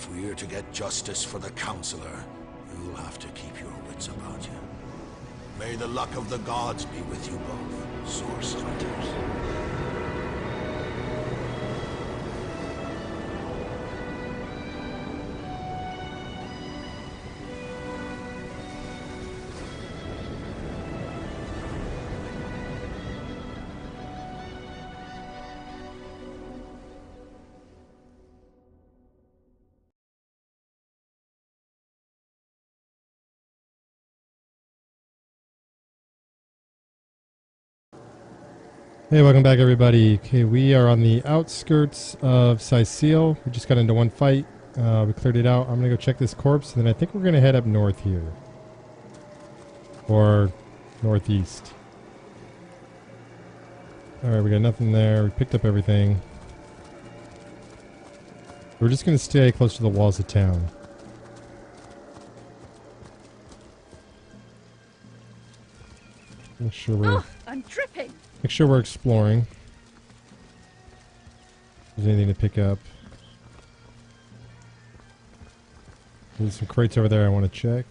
If we're to get justice for the Counselor, you'll have to keep your wits about you. May the luck of the gods be with you both, Source Hunters. Hey, welcome back everybody. Okay, we are on the outskirts of Sicile. We just got into one fight. We cleared it out. I'm going to go check this corpse, and then I think we're going to head up north here. Or northeast. Alright, we got nothing there. We picked up everything. We're just going to stay close to the walls of town. Make sure we're... I'm tripping! Make sure we're exploring. If there's anything to pick up. There's some crates over there I want to check.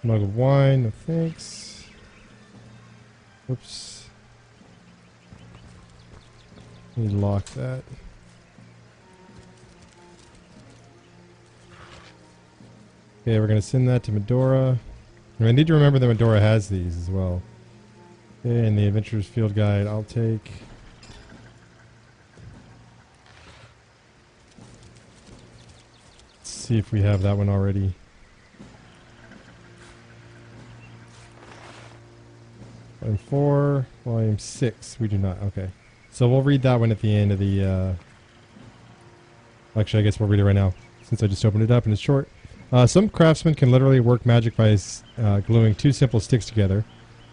Mug of wine, no thanks. Oops. Need to lock that. Okay, we're going to send that to Medora. And I need to remember that Medora has these as well. Okay, and the Adventurer's Field Guide I'll take. Let's see if we have that one already. Volume 4, Volume 6, we do not, okay. So we'll read that one at the end of the, actually I guess we'll read it right now, since I just opened it up and it's short. Some craftsmen can literally work magic by gluing two simple sticks together.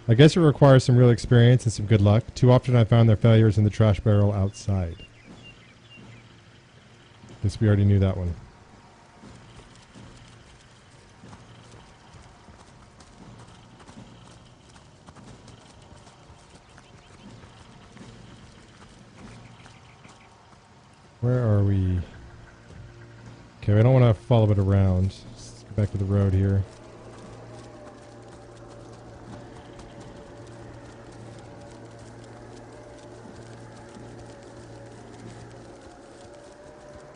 I guess it requires some real experience and some good luck. Too often I found their failures in the trash barrel outside. Guess we already knew that one. Where are we? Okay, we don't want to follow it around. Let's get back to the road here.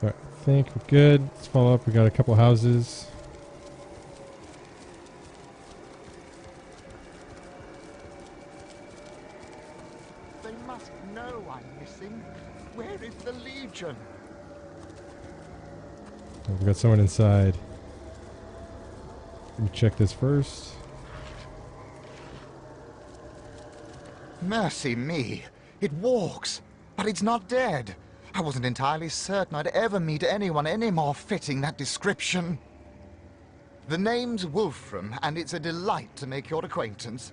Alright, I think we're good. Let's follow up. We got a couple houses. They must know I'm missing. Where is the Legion? Oh, we got someone inside. Let me check this first. Mercy me. It walks, but it's not dead. I wasn't entirely certain I'd ever meet anyone any more fitting that description. The name's Wolfram, and it's a delight to make your acquaintance.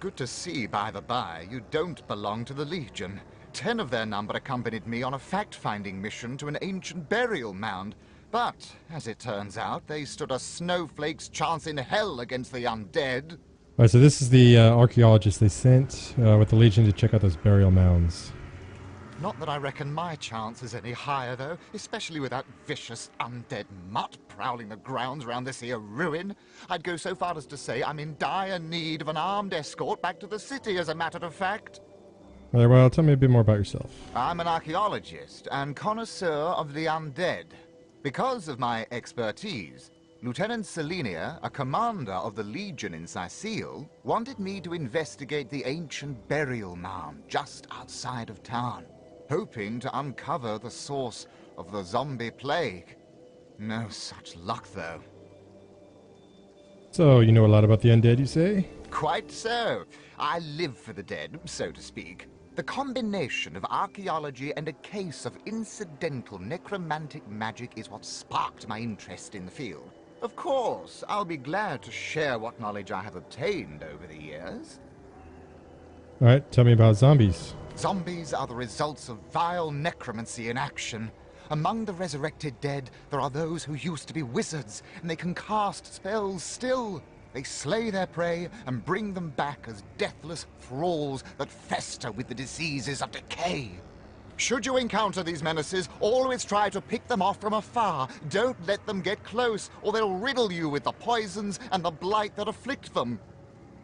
Good to see, by the by, you don't belong to the Legion. 10 of their number accompanied me on a fact-finding mission to an ancient burial mound. But, as it turns out, they stood a snowflake's chance in hell against the undead. Alright, so this is the archaeologist they sent with the Legion to check out those burial mounds. Not that I reckon my chance is any higher, though, especially with that vicious undead mutt prowling the grounds around this here ruin. I'd go so far as to say I'm in dire need of an armed escort back to the city, as a matter of fact. Alright, well, tell me a bit more about yourself. I'm an archaeologist and connoisseur of the undead. Because of my expertise, Lieutenant Selenia, a commander of the Legion in Sicile, wanted me to investigate the ancient burial mound just outside of town, hoping to uncover the source of the zombie plague. No such luck, though. So, you know a lot about the undead, you say? Quite so. I live for the dead, so to speak. The combination of archaeology and a case of incidental necromantic magic is what sparked my interest in the field. Of course, I'll be glad to share what knowledge I have obtained over the years. Alright, tell me about zombies. Zombies are the results of vile necromancy in action. Among the resurrected dead, there are those who used to be wizards, and they can cast spells still. They slay their prey and bring them back as deathless thralls that fester with the diseases of decay. Should you encounter these menaces, always try to pick them off from afar. Don't let them get close, or they'll riddle you with the poisons and the blight that afflict them.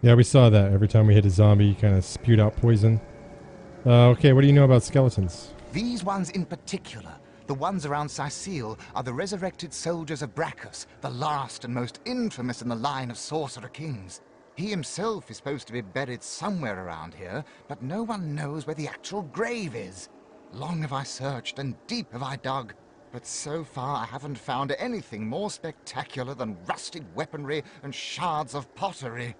Yeah, we saw that. Every time we hit a zombie, kind of spewed out poison. Okay, what do you know about skeletons? These ones in particular, the ones around Sicile, are the resurrected soldiers of Brachus, the last and most infamous in the line of sorcerer kings. He himself is supposed to be buried somewhere around here, but no one knows where the actual grave is. Long have I searched and deep have I dug, but so far I haven't found anything more spectacular than rusted weaponry and shards of pottery.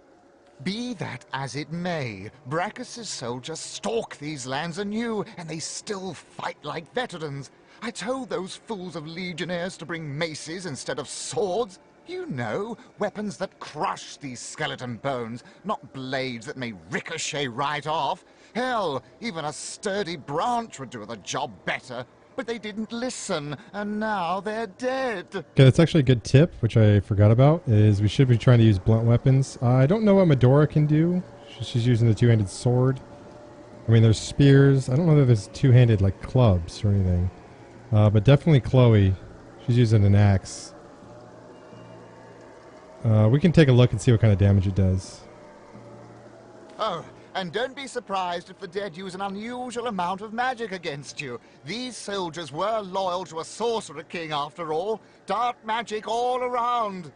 Be that as it may, Brachus' soldiers stalk these lands anew, and they still fight like veterans. I told those fools of legionnaires to bring maces instead of swords. You know, weapons that crush these skeleton bones, not blades that may ricochet right off. Hell, even a sturdy branch would do the job better. But they didn't listen, and now they're dead. Okay, that's actually a good tip, which I forgot about, is we should be trying to use blunt weapons. I don't know what Medora can do. She's using the two-handed sword. I mean, there's spears. I don't know that there's two-handed, like, clubs or anything. But definitely Chloe. She's using an axe. We can take a look and see what kind of damage it does. Oh, and don't be surprised if the dead use an unusual amount of magic against you. These soldiers were loyal to a sorcerer king after all. Dark magic all around.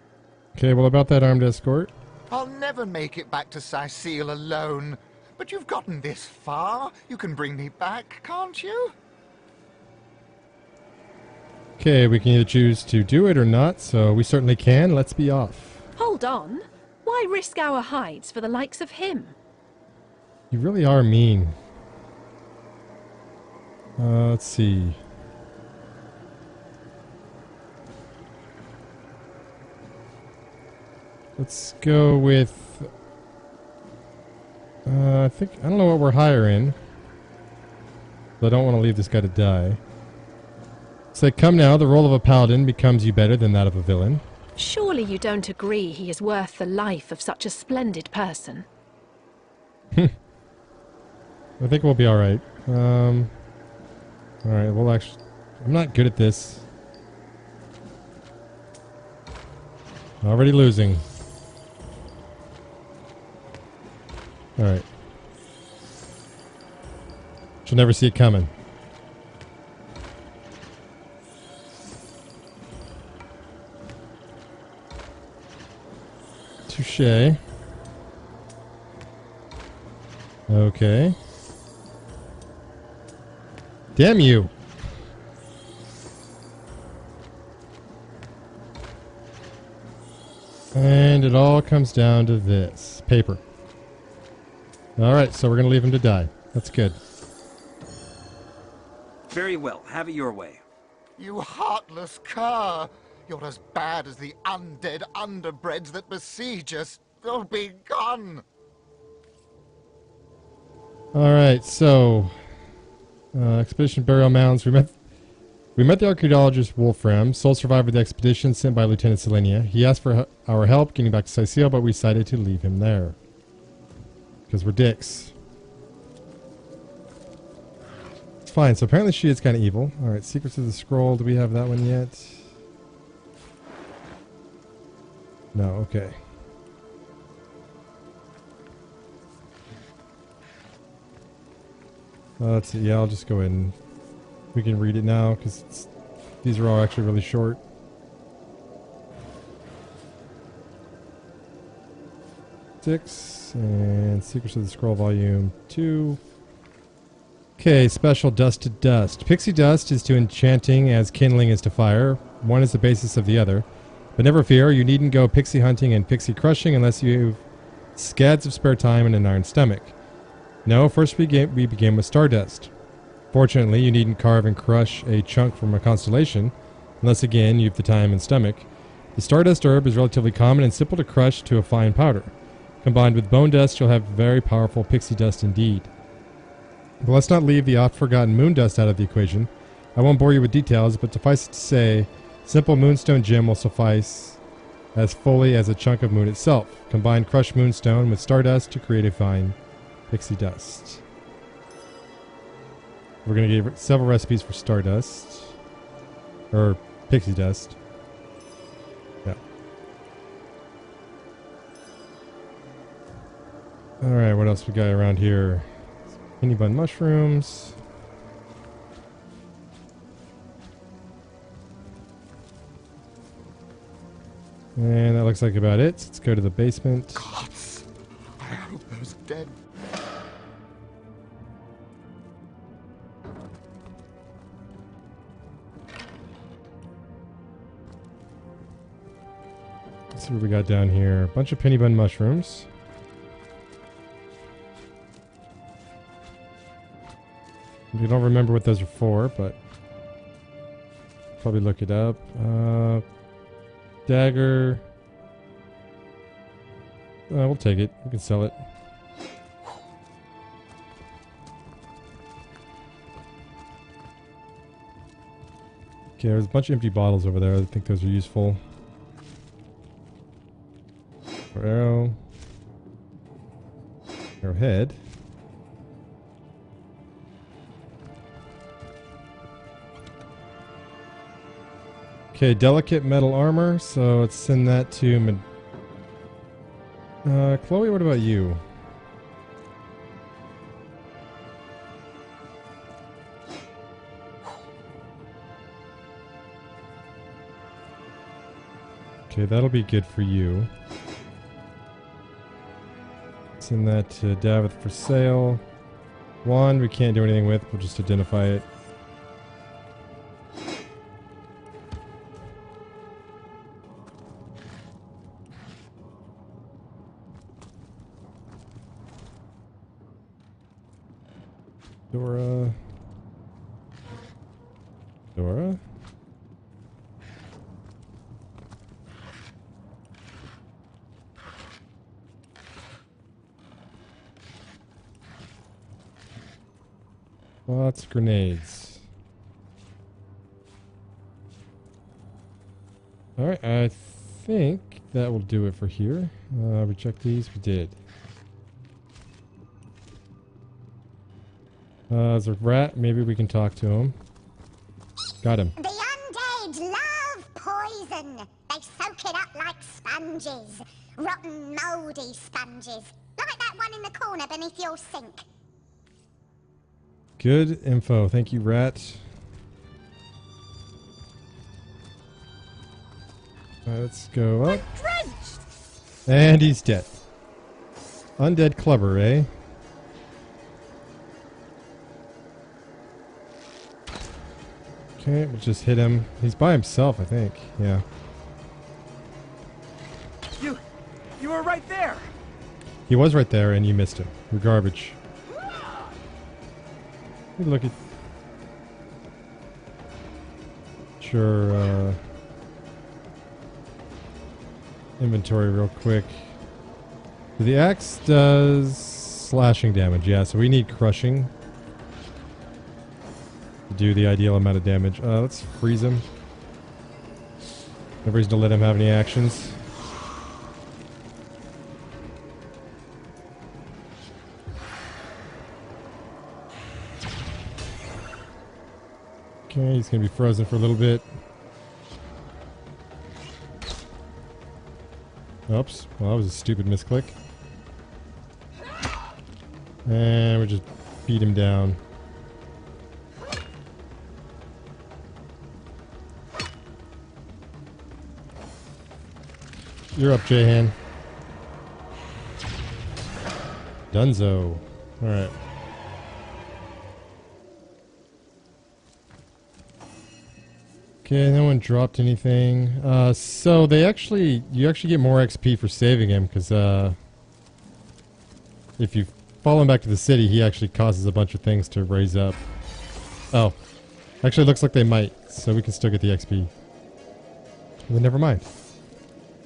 Okay, well, about that armed escort. I'll never make it back to Sicile alone. But you've gotten this far. You can bring me back, can't you? Okay, we can either choose to do it or not, so we certainly can. Let's be off. Hold on. Why risk our hides for the likes of him? You really are mean. Let's see. Let's go with... I don't know what we're hiring. But I don't want to leave this guy to die. Say, come now, the role of a paladin becomes you better than that of a villain. Surely you don't agree he is worth the life of such a splendid person? I think we'll be alright. Alright, we'll actually... I'm not good at this. Already losing. Alright. She'll never see it coming. Touché. Okay. Damn you! And it all comes down to this. Paper. Alright, so we're going to leave him to die. That's good. Very well. Have it your way. You heartless cur! You're as bad as the undead underbreds that besiege us. Oh, be gone! Alright, so... expedition burial mounds. We met the archaeologist Wolfram, sole survivor of the expedition sent by Lieutenant Selenia. He asked for our help getting back to Sicile, but we decided to leave him there. Because we're dicks. It's fine, so apparently she is kind of evil. Alright, Secrets of the Scroll. Do we have that one yet? No, okay. Let's see, yeah, I'll just go ahead and... We can read it now, because these are all actually really short. Six, and Secrets of the Scroll Volume 2. Okay, special Dust to Dust. Pixie Dust is to enchanting as kindling is to fire. One is the basis of the other. But never fear, you needn't go pixie hunting and pixie crushing unless you've scads of spare time and an iron stomach. No, first we begin with Stardust. Fortunately, you needn't carve and crush a chunk from a constellation, unless again you've the time and stomach. The Stardust herb is relatively common and simple to crush to a fine powder. Combined with Bone Dust, you'll have very powerful pixie dust indeed. But let's not leave the oft-forgotten Moon Dust out of the equation. I won't bore you with details, but suffice it to say, simple Moonstone Gem will suffice as fully as a chunk of moon itself. Combine crushed Moonstone with Stardust to create a fine pixie dust. We're going to give several recipes for Stardust. Or Pixie Dust. Yeah. Alright, what else we got around here? Honey bun mushrooms. And that looks like about it. Let's go to the basement. Gods, I hope those dead. Let's see what we got down here. A bunch of penny bun mushrooms. We don't remember what those are for, but probably look it up. Dagger. We'll take it. We can sell it. Okay, there's a bunch of empty bottles over there. I think those are useful. Arrow. Arrowhead. Okay, delicate metal armor, so let's send that to Chloe, what about you? Okay, that'll be good for you. Send that to Davith for sale. Wand we can't do anything with, we'll just identify it. Dora. Dora. Lots of grenades. Alright, I think that will do it for here. We checked these, we did. There's a rat, maybe we can talk to him. Got him. The undead love poison. They soak it up like sponges. Rotten, mouldy sponges. Like that one in the corner beneath your sink. Good info. Thank you, rat. Let's go up. And he's dead. Undead clubber, eh? Okay, we'll just hit him. He's by himself, I think. Yeah. You were right there. He was right there, and you missed him. You're garbage. Look at... Sure, inventory real quick. The axe does slashing damage, yeah, so we need crushing to do the ideal amount of damage. Let's freeze him. No reason to let him have any actions. Okay, he's gonna be frozen for a little bit. Oops, well that was a stupid misclick. And we just beat him down. You're up, Jahan. Dunzo. Alright. Okay, no one dropped anything. So you actually get more XP for saving him, because if you follow him back to the city, he actually causes a bunch of things to raise up. Oh. Actually, it looks like they might, so we can still get the XP. Well, then never mind.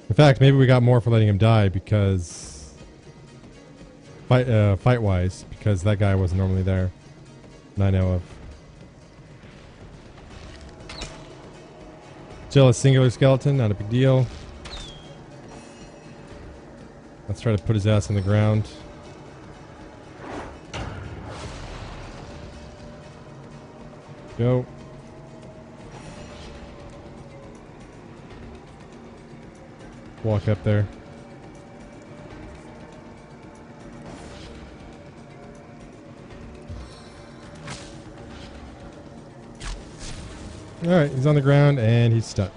In fact, maybe we got more for letting him die, because... Fight-wise, because that guy wasn't normally there. That I know of. Still a singular skeleton, not a big deal. Let's try to put his ass on the ground. Go. Walk up there. Alright, he's on the ground and he's stunned.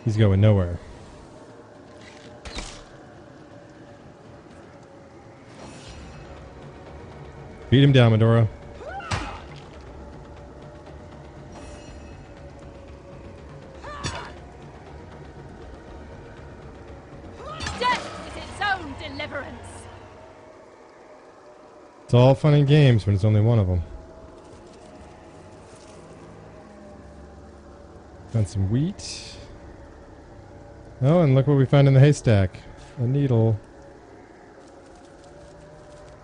He's going nowhere. Beat him down, Medora. Death is its own deliverance. It's all fun and games when it's only one of them. Found some wheat. Oh, and look what we found in the haystack. A needle.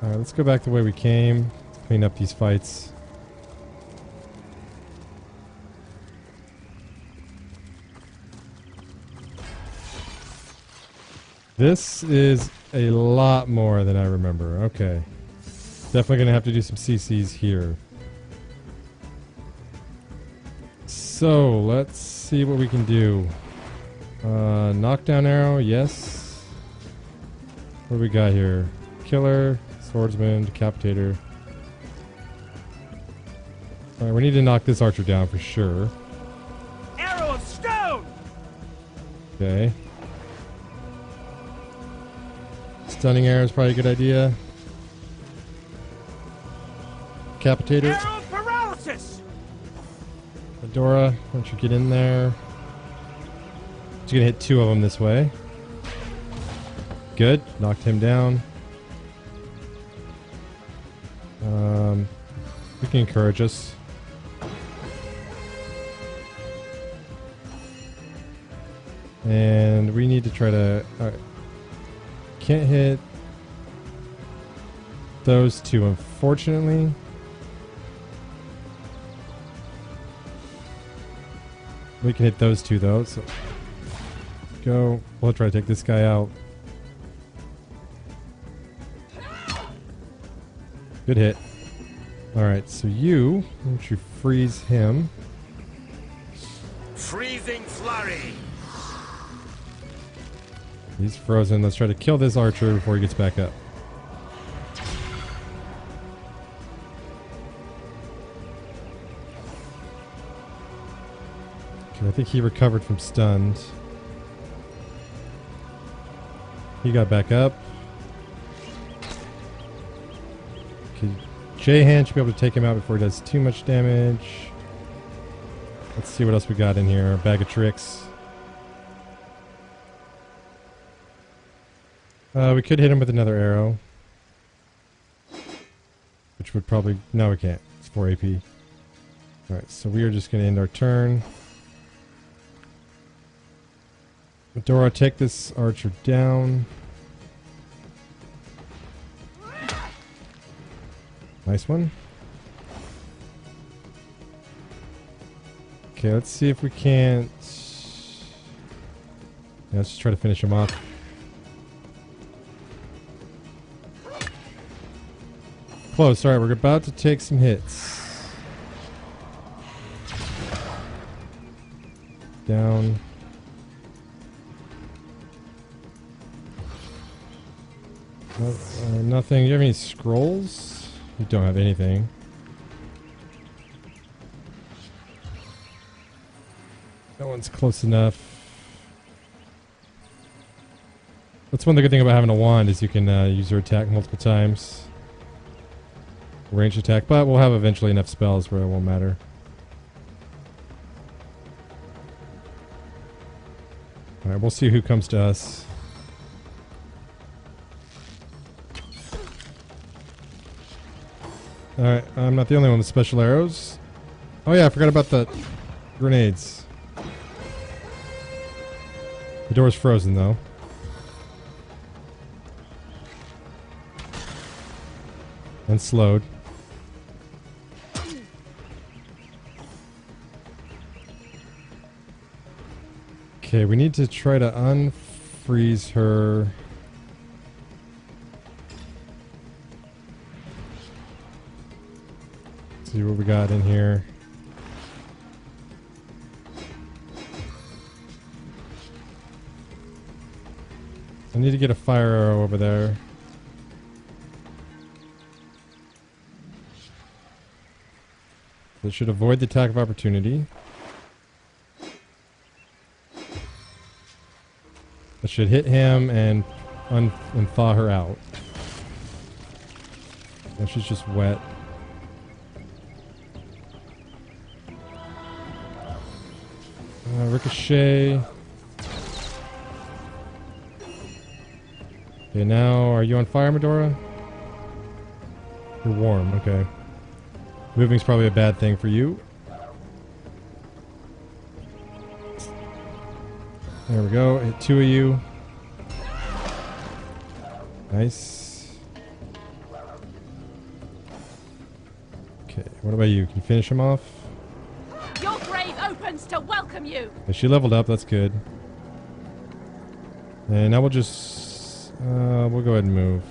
Alright, let's go back the way we came. Let's clean up these fights. This is a lot more than I remember. Okay. Definitely going to have to do some CCs here. So, let's see what we can do. Knockdown arrow, yes. What do we got here? Killer, swordsman, decapitator. Alright, we need to knock this archer down for sure. Arrow of stone! Okay. Stunning arrow is probably a good idea. Decapitator. Arrow of paralysis! Medora, why don't you get in there? She's gonna hit two of them this way. Good. Knocked him down. You can encourage us. And we need to try to... Alright. Can't hit those two, unfortunately. We can hit those two, though. So go. We'll try to take this guy out. Good hit. Alright, so you... Why don't you freeze him? Freezing flurry! He's frozen. Let's try to kill this archer before he gets back up. Okay, I think he recovered from stunned. He got back up. Okay, J-Hand should be able to take him out before he does too much damage. Let's see what else we got in here. A bag of tricks. We could hit him with another arrow. Which would probably... No, we can't. It's 4 AP. Alright, so we are just going to end our turn. Medora, take this archer down. Nice one. Okay, let's see if we can't... Yeah, let's just try to finish him off. Close. Alright, we're about to take some hits. Down. Nothing. Do you have any scrolls? You don't have anything. That one's close enough. That's one of the good thing about having a wand is you can use your attack multiple times. Range attack, but we'll have eventually enough spells where it won't matter. Alright, we'll see who comes to us. Alright, I'm not the only one with special arrows. Oh yeah, I forgot about the grenades. The door's frozen though. And slowed. Okay, we need to try to unfreeze her. So see what we got in here. I need to get a fire arrow over there. That should avoid the attack of opportunity. That should hit him and thaw her out. And she's just wet. Ricochet. Okay, now are you on fire, Medora? You're warm, okay. Moving's probably a bad thing for you. There we go. Hit 2 of you. Nice. Okay, what about you? Can you finish him off? Your grave opens to welcome you. Okay, she leveled up. That's good. And now we'll just... we'll go ahead and move.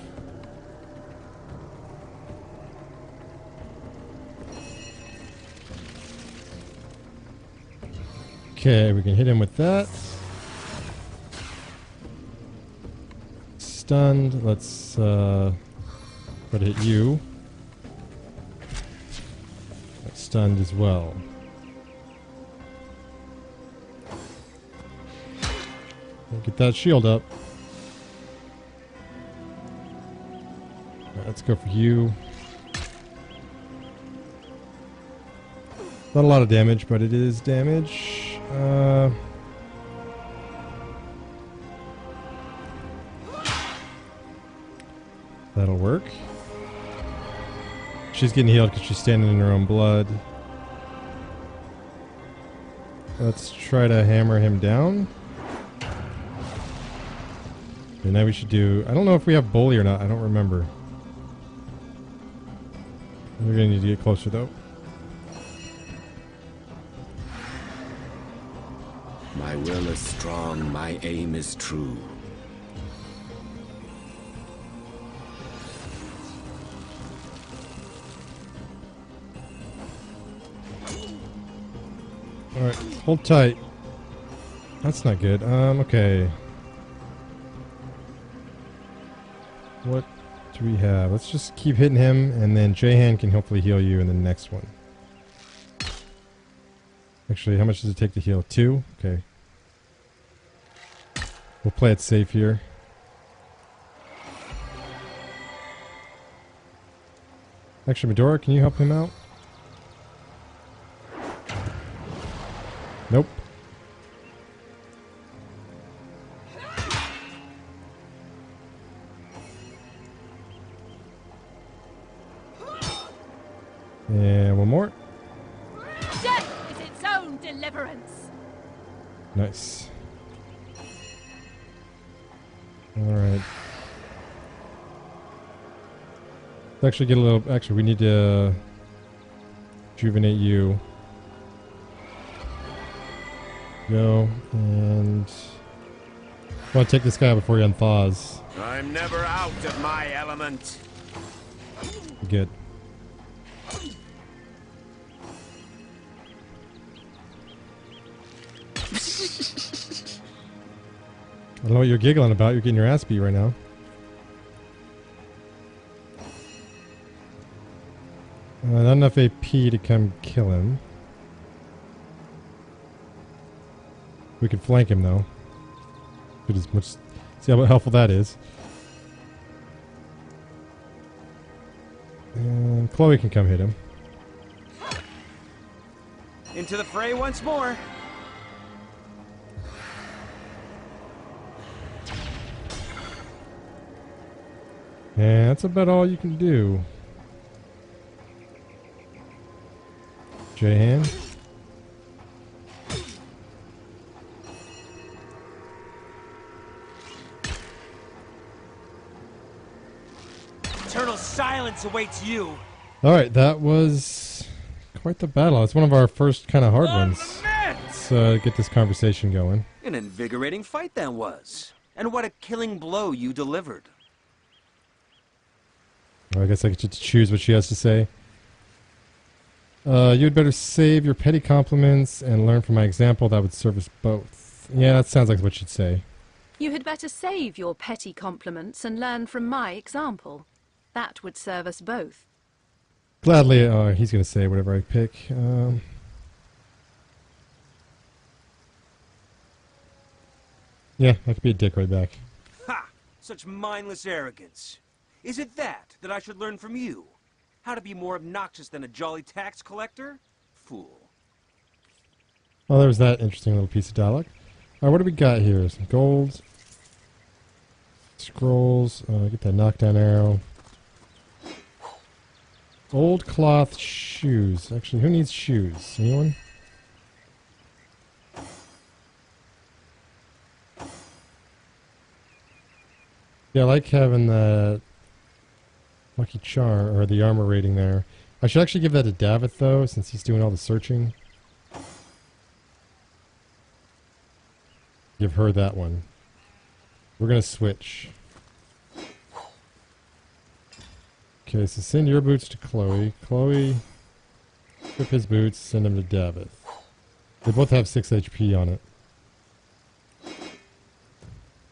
Okay, we can hit him with that. Stunned. Let's try to hit you. That's stunned as well. Get that shield up. Alright, let's go for you. Not a lot of damage, but it is damage. That'll work. She's getting healed because she's standing in her own blood. Let's try to hammer him down. Okay, now we should do... I don't know if we have bully or not. I don't remember. We're going to need to get closer, though. My will is strong, my aim is true. Alright, hold tight. That's not good. Okay. What do we have? Let's just keep hitting him, and then J-Hand can hopefully heal you in the next one. Actually, how much does it take to heal? 2? Okay. We'll play it safe here. Actually, Medora, can you help him out? Nope. And one more. Death is its own deliverance. Nice. Alright. Let's actually get a little... Actually, we need to... rejuvenate you. Go. And... I want to take this guy before he unthaws. I'm never out of my element. Good. I don't know what you're giggling about. You're getting your ass beat right now. Not enough AP to come kill him. We can flank him though. Good as much. See how helpful that is. And Chloe can come hit him. Into the fray once more. And that's about all you can do. J-Hand. Eternal silence awaits you. Alright, that was quite the battle. It's one of our first kind of hard ones. Let's get this conversation going. An invigorating fight that was. And what a killing blow you delivered. Well, I guess I get to choose what she has to say. You had better save your petty compliments and learn from my example. That would serve us both. Yeah, that sounds like what she'd say. You had better save your petty compliments and learn from my example. That would serve us both. Gladly, he's going to say whatever I pick. Yeah, I could be a dick right back. Ha! Such mindless arrogance. Is it that I should learn from you? How to be more obnoxious than a jolly tax collector? Fool. Well, there was that interesting little piece of dialogue. Alright, what do we got here? Some gold. Scrolls. Get that knockdown arrow. Old cloth shoes. Actually, who needs shoes? Anyone? Yeah, I like having the lucky charm, or the armor rating there. I should actually give that to Davith, though, since he's doing all the searching. Give her that one. We're going to switch. Okay, so send your boots to Chloe. Chloe, equip his boots, send them to Davith. They both have 6 HP on it.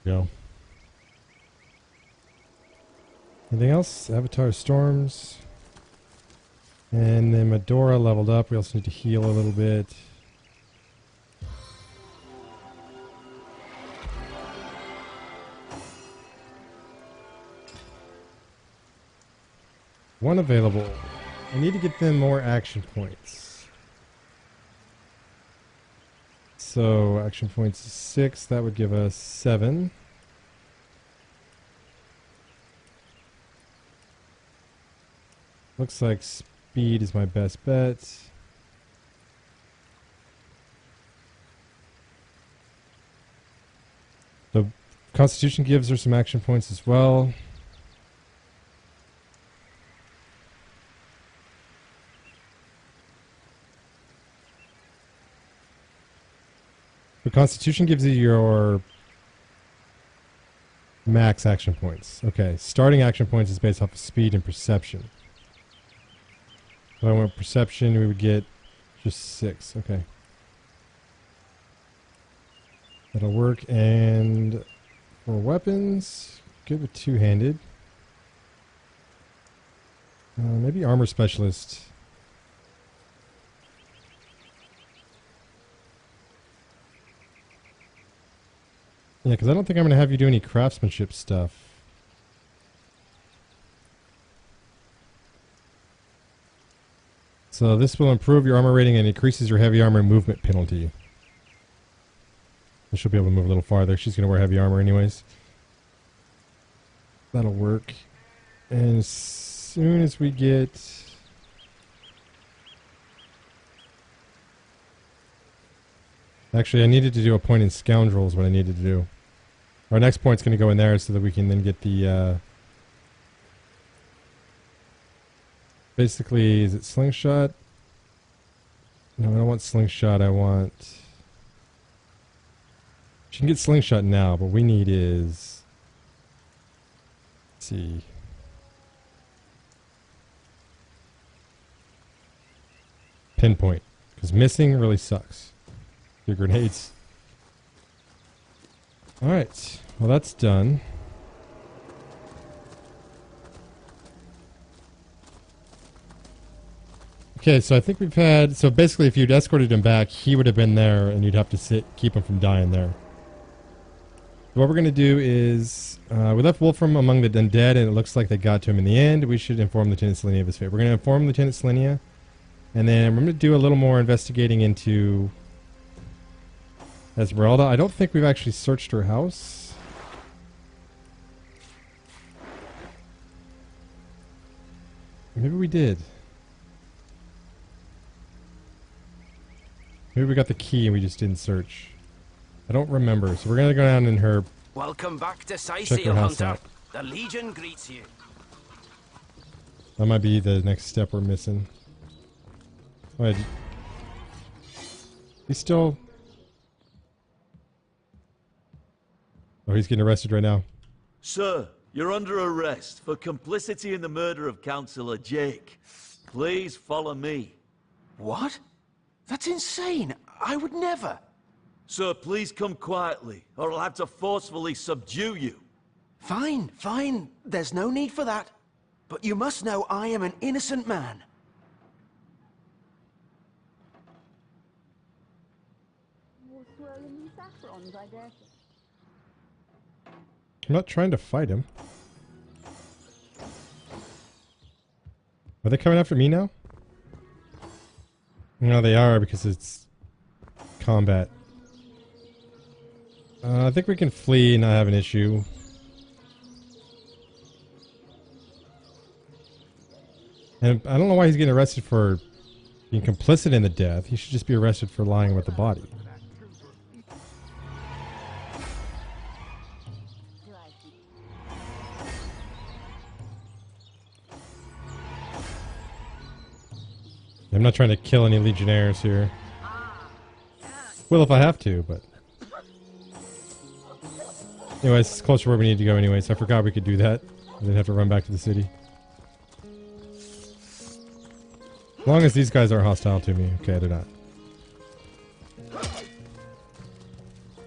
Go. Anything else? Avatar Storms. And then Medora leveled up. We also need to heal a little bit. One available. I need to get them more action points. So, action points is 6. That would give us 7. Looks like speed is my best bet. The Constitution gives her some action points as well. The Constitution gives you your max action points. Okay, starting action points is based off of speed and perception. If I went perception, we would get just 6. Okay. That'll work. And for weapons, good with two-handed. Maybe armor specialist. Yeah, because I don't think I'm going to have you do any craftsmanship stuff. So this will improve your armor rating and increases your heavy armor movement penalty. She'll be able to move a little farther. She's going to wear heavy armor anyways. That'll work. And as soon as we get... Actually, I needed to do a point in Scoundrels, what I needed to do. Our next point's going to go in there so that we can then get the... Basically, is it Slingshot? No, I don't want Slingshot, I want... She can get Slingshot now, but we need is... Let's see... Pinpoint. Because missing really sucks. Your grenades. Alright, well that's done. Okay, so I think we've had... So basically if you'd escorted him back, he would have been there and you'd have to keep him from dying there. What we're going to do is... we left Wolfram among the undead and it looks like they got to him in the end. We should inform Lieutenant Selenia of his fate. We're going to inform Lieutenant Selenia. And then we're going to do a little more investigating into... Esmeralda. I don't think we've actually searched her house. Maybe we did. Maybe we got the key and we just didn't search. I don't remember. So we're going to go down in her... Welcome back to Check Seal her house Hunter. out. The Legion greets you. That might be the next step we're missing. Wait. He's still... Oh, he's getting arrested right now. Sir, you're under arrest for complicity in the murder of Councillor Jake. Please follow me. What? That's insane. I would never. Sir, please come quietly, or I'll have to forcefully subdue you. Fine, fine. There's no need for that. But you must know I am an innocent man. I'm not trying to fight him. Are they coming after me now? No, they are because it's combat. I think we can flee and not have an issue. And I don't know why he's getting arrested for being complicit in the death. He should just be arrested for lying with the body. I'm not trying to kill any legionnaires here. Well, if I have to, but... Anyways, it's close to where we need to go anyway, so I forgot we could do that. I didn't have to run back to the city. As long as these guys aren't hostile to me. Okay, they're not.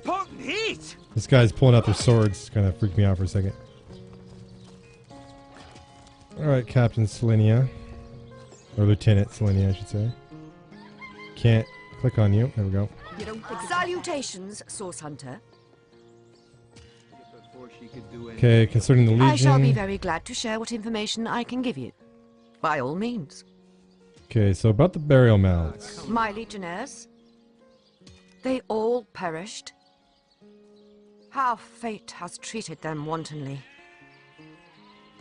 Potent heat! This guy's pulling out their swords. Kind of freaked me out for a second. Alright, Captain Selenia. Or Lieutenant Selenia, I should say. Can't click on you. There we go. Salutations, Source Hunter. Okay, concerning the Legion. I shall be very glad to share what information I can give you. By all means. Okay, so about the burial mounds. My legionnaires, they all perished. How fate has treated them wantonly.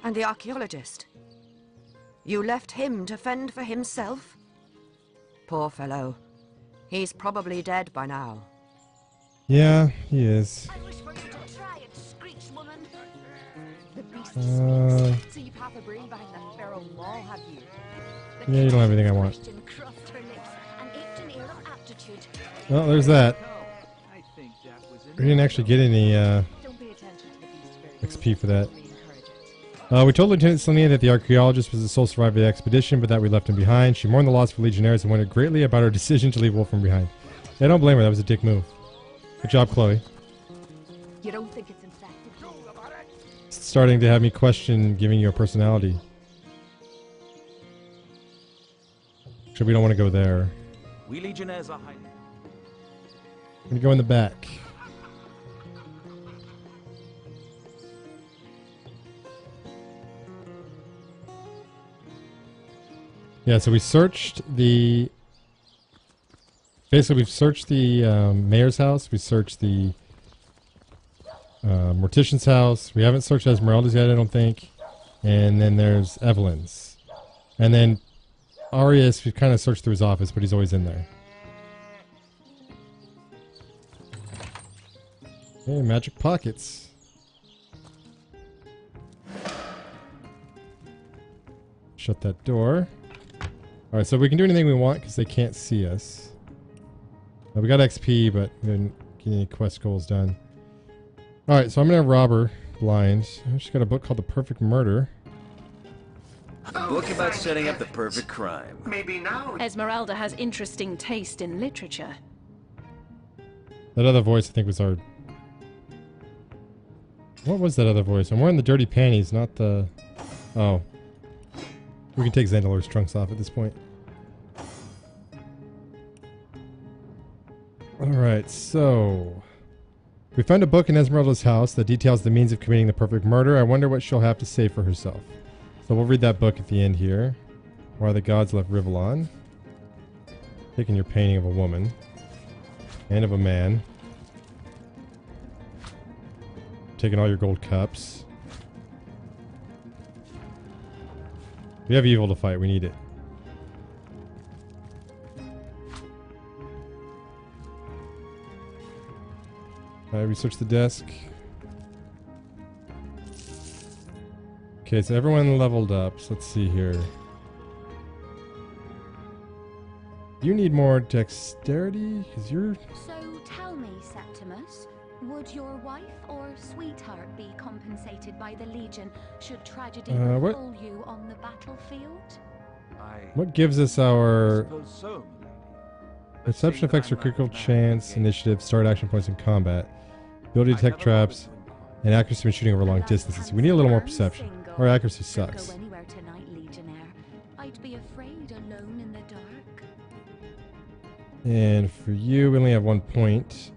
And the archaeologist, you left him to fend for himself? Poor fellow. He's probably dead by now. Yeah, he is. I wish for you to try it, Screech woman. The beast is so you've half a brain behind that barrel wall, have you? Yeah, you don't have anything I want. Well, there's that. We didn't actually get any XP for that. We told Lieutenant Selenia that the archaeologist was the sole survivor of the expedition, but that we left him behind. She mourned the loss of Legionnaires and wondered greatly about our decision to leave Wolfram behind. Yeah, I don't blame her. That was a dick move. Good job, Chloe. You don't think it's infected? It's starting to have me question giving you a personality. Actually, we don't want to go there. We Legionnaires are hiding. I'm going to go in the back. Yeah, so we searched the... Basically, we've searched the mayor's house. We searched the mortician's house. We haven't searched Esmeralda's yet, I don't think. And then there's Evelyn's. And then Arius, we kind of searched through his office, but he's always in there. Hey, magic pockets. Shut that door. Alright, so we can do anything we want because they can't see us. We got XP, but we didn't get any quest goals done. Alright, so I'm going to rob her blind. I just got a book called The Perfect Murder. A book about setting up the perfect crime. Maybe now. Esmeralda has interesting taste in literature. That other voice, I think, was our... What was that other voice? I'm wearing the dirty panties, not the... Oh. We can take Zandalar's trunks off at this point. Alright, so... We found a book in Esmeralda's house that details the means of committing the perfect murder. I wonder what she'll have to say for herself. So we'll read that book at the end here. Why the Gods Left Rivellon. Taking your painting of a woman. And of a man. Taking all your gold cups. We have evil to fight. We need it. Alright, research the desk. Okay, so everyone leveled up. So let's see here. You need more dexterity? Because you're... So tell me, Septimus, would your wife or sweetheart be compensated by the Legion should tragedy befall you on the battlefield? What gives us our suppose so, my lady. But perception seeing that effects or I'm critical right back chance, again, initiative, start action points in combat, ability to I detect never bothered traps, to inquire. and accuracy when shooting over long distances. We need a little more perception. Our accuracy Don't sucks. go anywhere tonight, Legionnaire. I'd be afraid alone in the dark. And for you, we only have 1 point.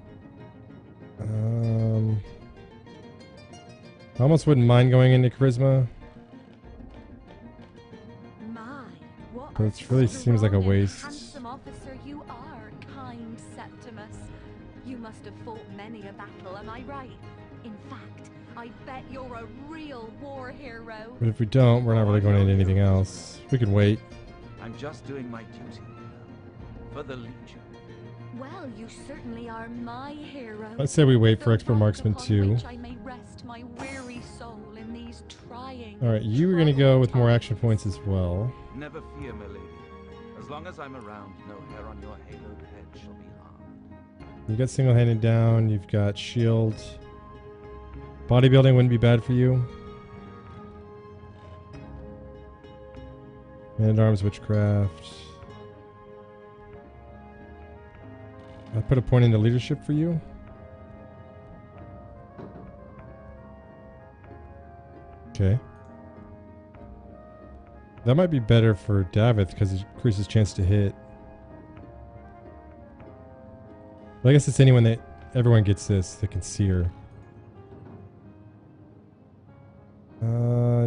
I almost wouldn't mind going into charisma. My, what But a it really seems like a strong and waste. handsome officer you are, kind Septimus. You must have fought many a battle, am I right? In fact, I bet you're a real war hero. But if we don't, we're not really going into anything else. We can wait. I'm just doing my duty, you know, for the Legion. Well, you certainly are my hero. Let's say we wait for The Expert rock Marksman upon 2. which I may rest my weary soul in these trying, Alright, you were going to go with more action points as well. Never fear, my lady. As long as I'm around, no hair on your haloed head shall be harmed. You got single-handed down, you've got shield. Bodybuilding wouldn't be bad for you. Man-at-arms, witchcraft. I put a point into leadership for you. Okay. That might be better for Davith because it increases chance to hit. But I guess it's anyone that everyone gets this that can see her.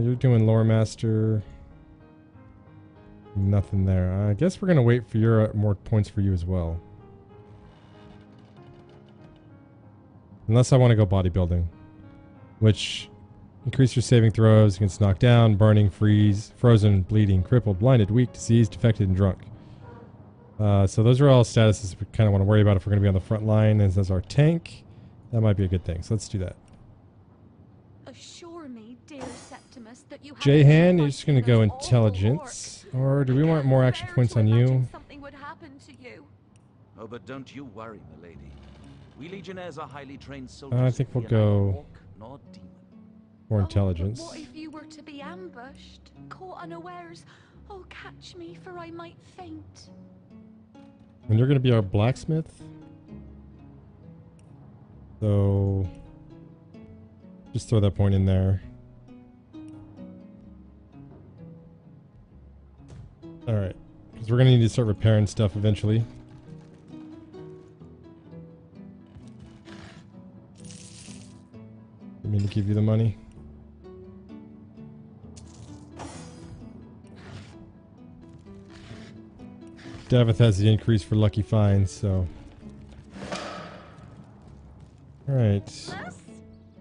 You're doing Lore Master. Nothing there. I guess we're gonna wait for your more points for you as well. Unless I want to go bodybuilding, which increase your saving throws against knockdown, burning, freeze, frozen, bleeding, crippled, blinded, weak, diseased, defected, and drunk. So those are all statuses we kind of want to worry about if we're going to be on the front line as our tank. That might be a good thing. So let's do that. Assure me, dear Septimus, that you J-Han, you're just going to go intelligence. Or do we want more action points on you? Something would happen to you. Oh, but don't you worry, my lady. We Legionnaires are highly trained soldiers. I think we'll We are neither go orc nor demon. more But intelligence. what if you were to be ambushed, caught unawares? Oh, catch me, for I might faint. And you're going to be our blacksmith. So just throw that point in there. Alright. Because we're going to need to start repairing stuff eventually. I mean to give you the money. Davith has the increase for lucky finds, so. Alright.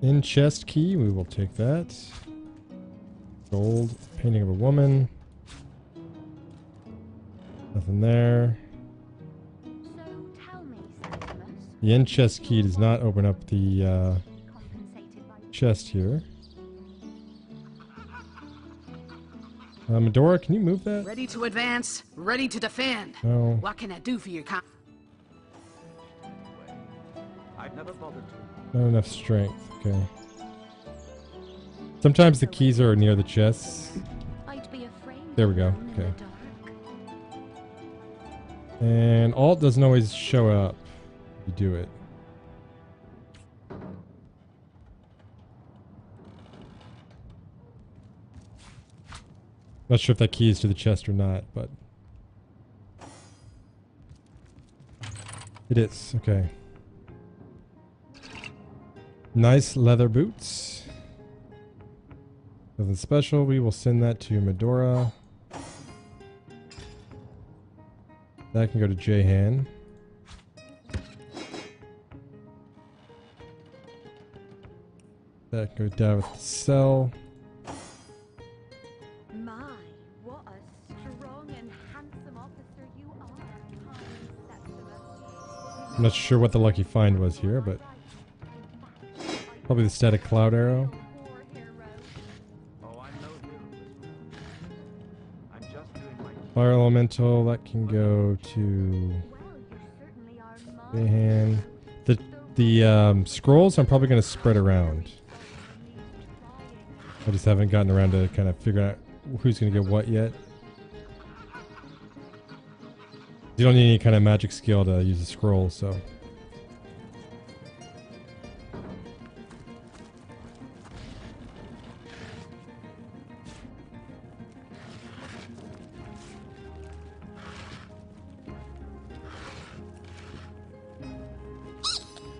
In chest key, we will take that. Gold, painting of a woman. Nothing there. So tell me, Septimus. The in chest key does not open up the chest here. Medora, can you move that? Ready to advance, ready to defend. No. What can I do for your I've never bothered to. Not enough strength. Okay. Sometimes the keys are near the chests. I'd be afraid There we go. alone in the Okay. dark. And alt doesn't always show up. You do it. Not sure if that key is to the chest or not, but it is. Okay. Nice leather boots. Nothing special. We will send that to Medora. That can go to J-Han. That can go down with the cell. My, what a strong and handsome officer you are, kind Septimus. I'm not sure what the lucky find was here, but probably the static cloud arrow. Oh, I'm no hero. I'm just doing my Fire elemental, that can go to J-Han. The scrolls I'm probably going to spread around. I just haven't gotten around to kind of figure out who's going to get what yet. You don't need any kind of magic skill to use a scroll, so.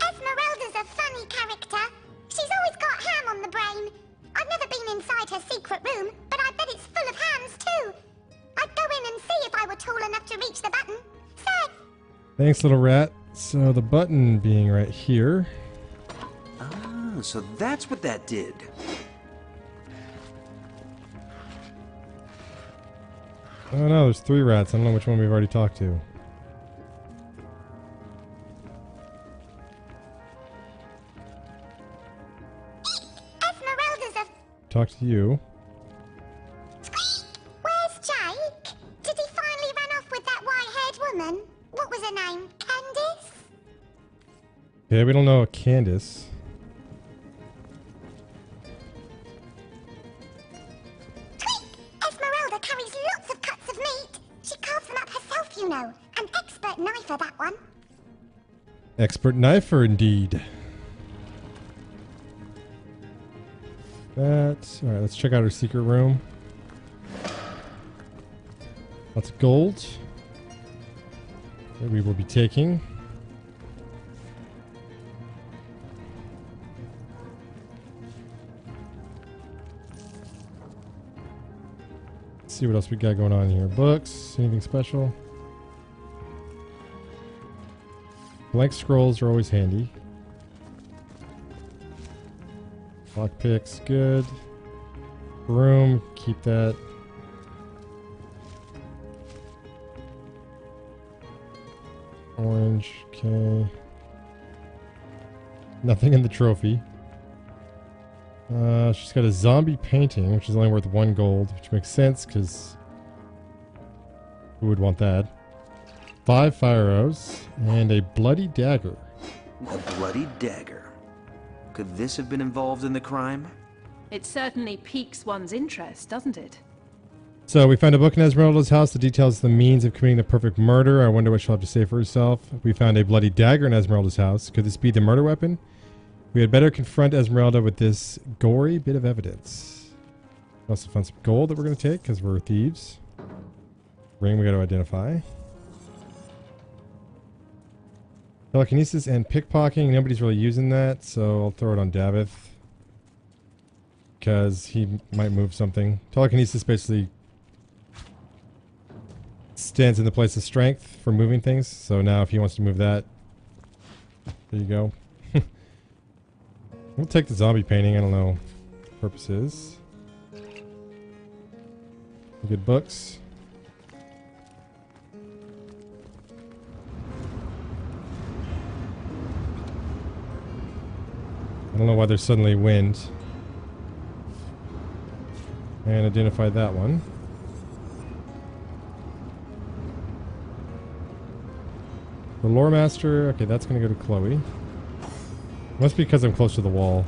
Esmeralda's a funny character. She's always got ham on the brain. I've never been inside her secret room, but I bet it's full of hams too. I'd go in and see if I were tall enough to reach the button. So... Thanks, little rat. So the button being right here. Ah, so that's what that did. Oh no, there's 3 rats. I don't know which one we've already talked to. Esmeralda's a... Talk to you. Where's Jake? Did he finally run off with that white-haired woman? What was her name? Candice? Okay, we don't know Candace. Esmeralda carries lots of cuts of meat. She carves them up herself, you know. An expert knifer, that one. Expert knifer, indeed. Alright, let's check out her secret room. Lots of gold that we will be taking. Let's see what else we got going on here. Books, anything special? Blank scrolls are always handy. Lockpicks, good. Broom, keep that. Orange, okay. Nothing in the trophy. She's got a zombie painting, which is only worth 1 gold, which makes sense, because who would want that? 5 fire arrows, and a bloody dagger. A bloody dagger. Could this have been involved in the crime? It certainly piques one's interest, doesn't it? So we found a book in Esmeralda's house that details the means of committing the perfect murder. I wonder what she'll have to say for herself. We found a bloody dagger in Esmeralda's house. Could this be the murder weapon? We had better confront Esmeralda with this gory bit of evidence. We also found some gold that we're going to take because we're thieves. Ring we got to identify. Telekinesis and pickpocketing. Nobody's really using that, so I'll throw it on Davith. Because he might move something. Telekinesis basically stands in the place of strength for moving things. So now if he wants to move that, there you go. We'll take the zombie painting. I don't know what the purpose is. Good books. I don't know why there's suddenly wind. And identify that one. The Lore Master, okay, that's going to go to Chloe. Must be because I'm close to the wall.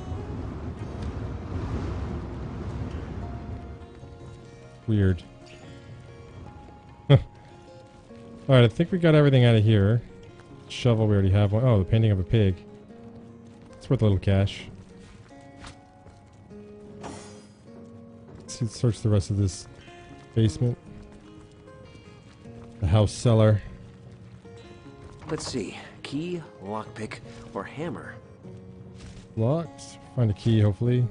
Weird. Alright, I think we got everything out of here. Shovel, we already have one. Oh, the painting of a pig. It's worth a little cash. Let's search the rest of this basement. The house cellar. Let's see. Key, lockpick, or hammer. Locked. Find a key, hopefully.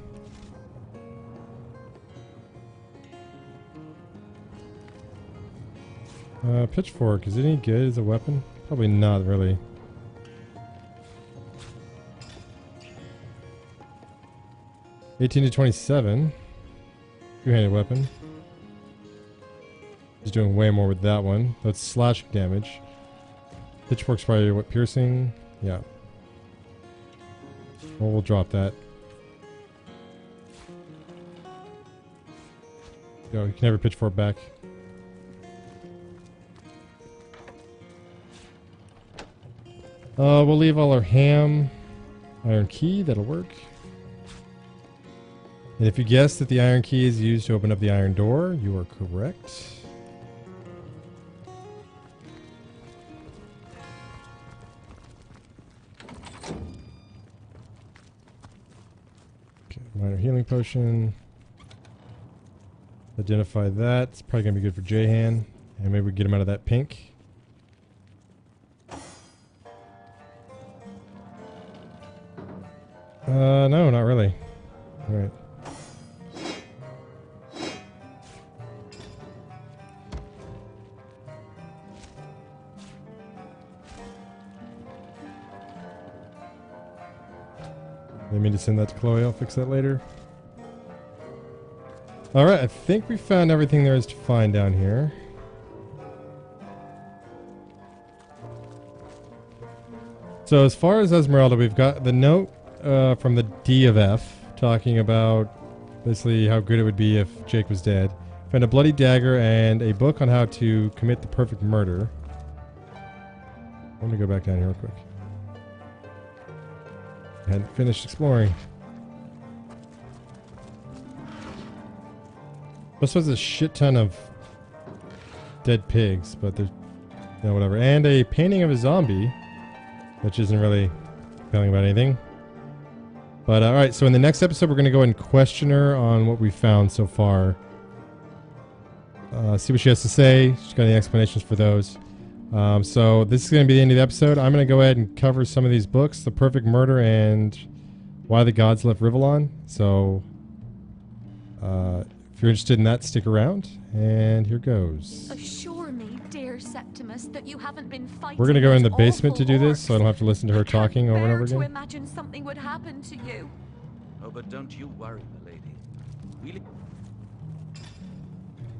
Pitchfork. Is it any good as a weapon? Probably not, really. $18 to 27. Two-handed weapon. He's doing way more with that one. That's slashing damage. Pitchfork's probably what, piercing? Yeah. Well, we'll drop that. Go, you can have a pitchfork back. We'll leave all our ham. Iron key, that'll work. And if you guessed that the iron key is used to open up the iron door, you are correct. Minor healing potion. Identify that. It's probably going to be good for Jahan. And maybe we get him out of that pink. No, not really. Alright. They mean to send that to Chloe. I'll fix that later. Alright, I think we found everything there is to find down here. So as far as Esmeralda, we've got the note from the D of F talking about basically how good it would be if Jake was dead. Found a bloody dagger and a book on how to commit the perfect murder. Let me go back down here real quick. Hadn't finished exploring. Also has a shit ton of dead pigs, but there's whatever. And a painting of a zombie, which isn't really telling about anything. But alright, so in the next episode we're going to go and question her on what we found so far. See what she has to say. She's got any explanations for those. So this is going to be the end of the episode. I'm going to go ahead and cover some of these books. The Perfect Murder and Why the Gods Left Rivellon. So if you're interested in that, stick around. And here goes. Assure me, dear Septimus, that you haven't been fighting. We're going to go in the those basement to do awful this, so I don't have to listen to her talking over and over bear to again. imagine something would happen to you. Oh, but don't you worry, my lady. Really?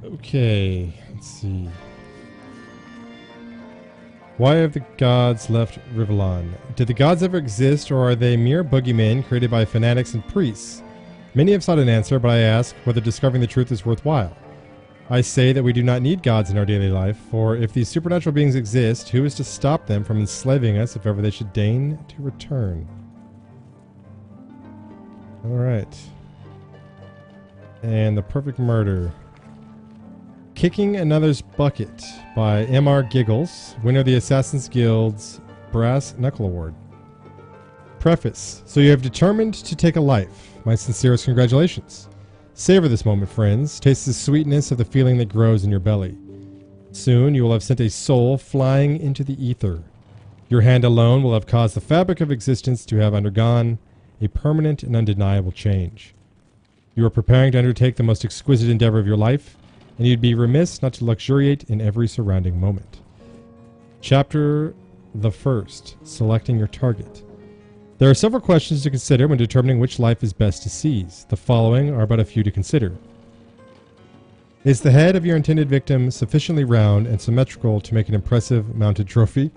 Okay, let's see. Why have the gods left Rivellon? Did the gods ever exist, or are they mere boogeymen created by fanatics and priests? Many have sought an answer, but I ask whether discovering the truth is worthwhile. I say that we do not need gods in our daily life, for if these supernatural beings exist, who is to stop them from enslaving us if ever they should deign to return? Alright. And The Perfect Murder. Kicking Another's Bucket by M.R. Giggles, winner of the Assassin's Guild's Brass Knuckle Award. Preface. So you have determined to take a life. My sincerest congratulations. Savor this moment, friends. Taste the sweetness of the feeling that grows in your belly. Soon you will have sent a soul flying into the ether. Your hand alone will have caused the fabric of existence to have undergone a permanent and undeniable change. You are preparing to undertake the most exquisite endeavor of your life, and you'd be remiss not to luxuriate in every surrounding moment. Chapter the First, Selecting Your Target. There are several questions to consider when determining which life is best to seize. The following are but a few to consider. Is the head of your intended victim sufficiently round and symmetrical to make an impressive mounted trophy?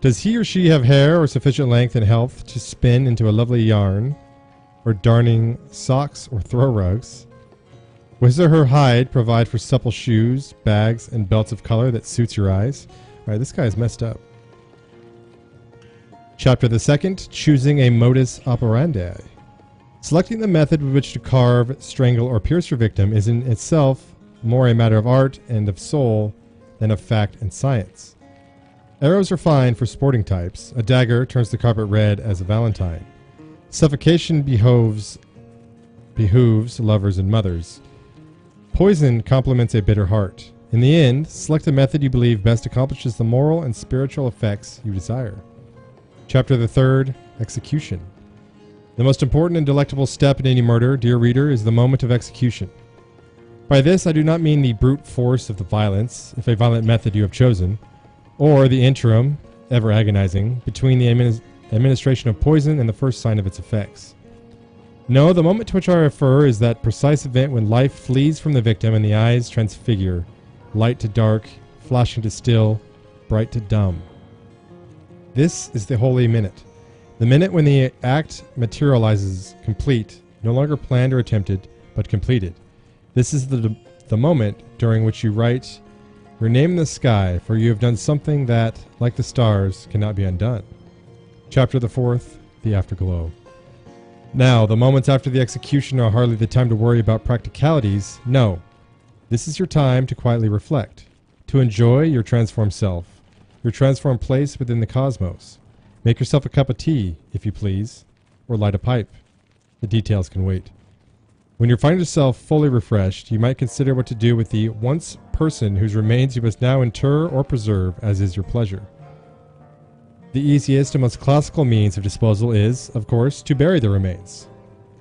Does he or she have hair or sufficient length and health to spin into a lovely yarn, or darning socks or throw rugs? Will his or her hide provide for supple shoes, bags, and belts of color that suits your eyes? Alright, this guy is messed up. Chapter the Second, Choosing a Modus Operandi. Selecting the method with which to carve, strangle, or pierce your victim is in itself more a matter of art and of soul than of fact and science. Arrows are fine for sporting types. A dagger turns the carpet red as a valentine. Suffocation behooves lovers and mothers. Poison complements a bitter heart. In the end, select a method you believe best accomplishes the moral and spiritual effects you desire. Chapter the Third, Execution. The most important and delectable step in any murder, dear reader, is the moment of execution. By this I do not mean the brute force of the violence, if a violent method you have chosen, or the interim, ever agonizing, between the administration of poison and the first sign of its effects. No, the moment to which I refer is that precise event when life flees from the victim and the eyes transfigure, light to dark, flashing to still, bright to dumb. This is the holy minute. The minute when the act materializes complete, no longer planned or attempted, but completed. This is the moment during which you write your name in the sky, for you have done something that, like the stars, cannot be undone. Chapter the Fourth, The Afterglow. Now, the moments after the execution are hardly the time to worry about practicalities. No. This is your time to quietly reflect, to enjoy your transformed self, your transformed place within the cosmos. Make yourself a cup of tea, if you please, or light a pipe. The details can wait. When you find yourself fully refreshed, you might consider what to do with the once person whose remains you must now inter or preserve as is your pleasure. The easiest and most classical means of disposal is, of course, to bury the remains.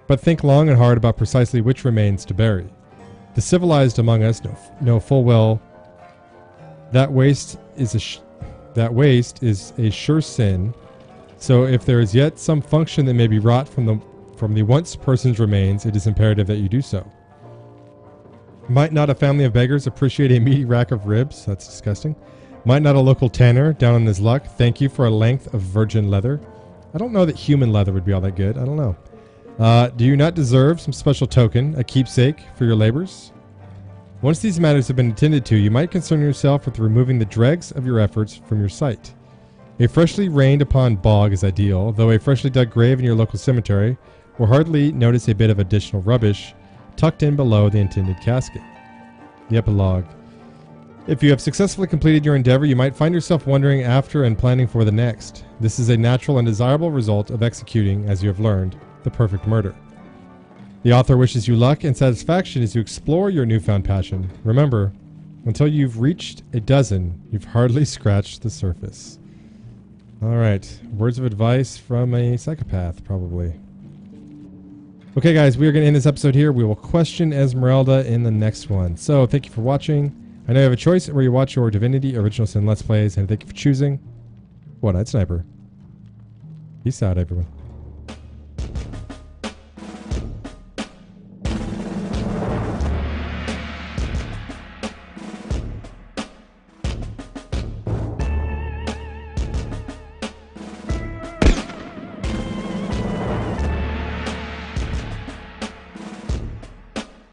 But think long and hard about precisely which remains to bury. The civilized among us know full well that waste is a sure sin. So if there is yet some function that may be wrought from the once person's remains, it is imperative that you do so. Might not a family of beggars appreciate a meaty rack of ribs? That's disgusting. Might not a local tanner, down on his luck, thank you for a length of virgin leather? I don't know that human leather would be all that good. I don't know. Do you not deserve some special token, a keepsake, for your labors? Once these matters have been attended to, you might concern yourself with removing the dregs of your efforts from your sight. A freshly rained upon bog is ideal, though a freshly dug grave in your local cemetery will hardly notice a bit of additional rubbish tucked in below the intended casket. The epilogue. If you have successfully completed your endeavor, you might find yourself wondering after and planning for the next. This is a natural and desirable result of executing, as you have learned, the perfect murder. The author wishes you luck and satisfaction as you explore your newfound passion. Remember, until you've reached a dozen, you've hardly scratched the surface. Alright, words of advice from a psychopath, probably. Okay guys, we are going to end this episode here. We will question Esmeralda in the next one. So, thank you for watching. I know you have a choice where you watch your Divinity Original Sin Let's Plays, and thank you for choosing One-Eyed Sniper. Peace out, everyone.